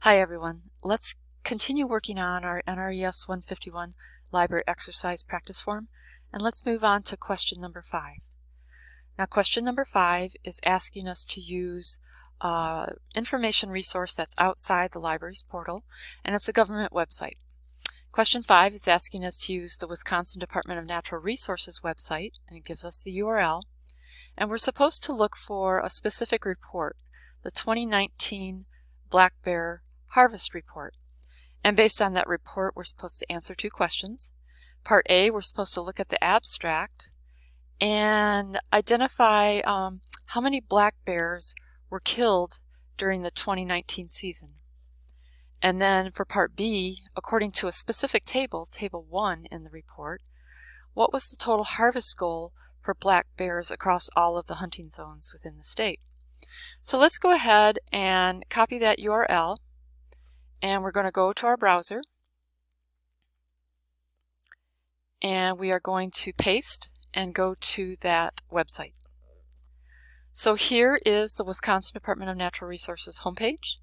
Hi everyone. Let's continue working on our NRES 151 library exercise practice form, and let's move on to question number 5. Now question number 5 is asking us to use information resource that's outside the library's portal, and it's a government website. Question 5 is asking us to use the Wisconsin Department of Natural Resources website, and it gives us the URL, and we're supposed to look for a specific report, the 2019 black bear harvest report. And based on that report, we're supposed to answer 2 questions. Part A, we're supposed to look at the abstract and identify how many black bears were killed during the 2019 season. And then for Part B, according to a specific table, Table 1 in the report, what was the total harvest goal for black bears across all of the hunting zones within the state? So let's go ahead and copy that URL, and we're going to go to our browser, and we are going to paste and go to that website. So here is the Wisconsin Department of Natural Resources homepage,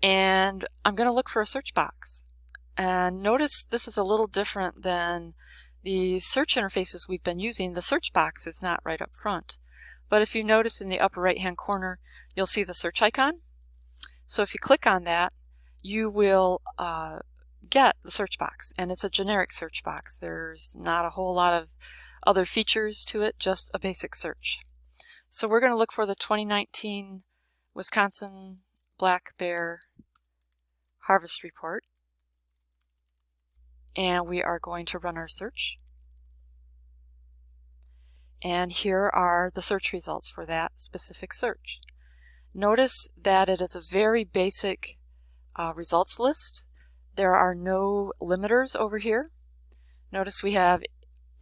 and I'm going to look for a search box. And notice this is a little different than the search interfaces we've been using. The search box is not right up front. But if you notice in the upper right hand corner, you'll see the search icon. So if you click on that, you will get the search box, and it's a generic search box. There's not a whole lot of other features to it, just a basic search. So we're going to look for the 2019 Wisconsin black bear harvest report, and we are going to run our search. And here are the search results for that specific search. Notice that it is a very basic results list. There are no limiters over here. Notice we have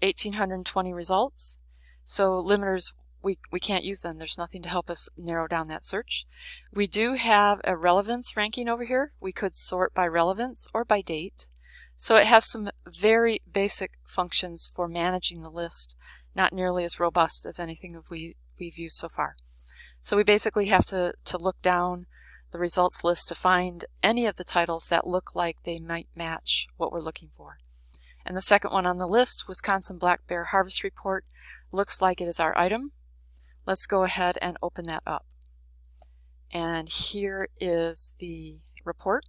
1,820 results. So limiters, we can't use them. There's nothing to help us narrow down that search. We do have a relevance ranking over here. We could sort by relevance or by date. So it has some very basic functions for managing the list, not nearly as robust as anything we've used so far. So we basically have to look down the results list to find any of the titles that look like they might match what we're looking for. And the second one on the list, Wisconsin Black Bear Harvest Report, looks like it is our item. Let's go ahead and open that up. And here is the report.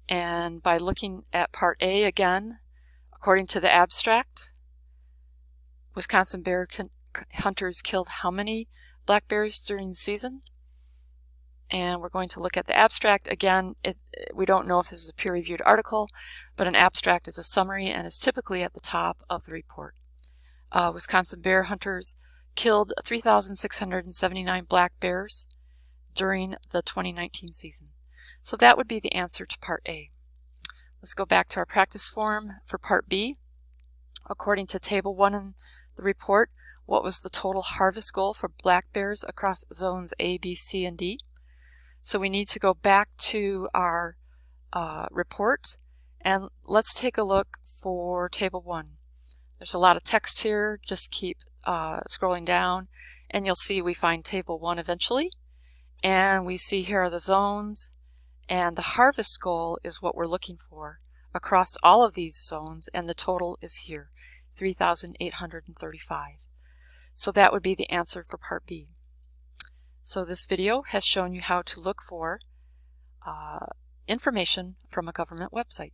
And by looking at Part A again, according to the abstract, Wisconsin bear hunters killed how many black bears during the season? And we're going to look at the abstract. Again, we don't know if this is a peer-reviewed article, but an abstract is a summary and is typically at the top of the report. Wisconsin bear hunters killed 3,679 black bears during the 2019 season. So that would be the answer to Part A. Let's go back to our practice form for Part B. According to Table 1 in the report, what was the total harvest goal for black bears across zones A, B, C, and D? So we need to go back to our report, and let's take a look for Table 1. There's a lot of text here. Just keep scrolling down, and you'll see we find Table 1 eventually. And we see here are the zones, and the harvest goal is what we're looking for across all of these zones, and the total is here, 3,835. So that would be the answer for Part B. So this video has shown you how to look for information from a government website.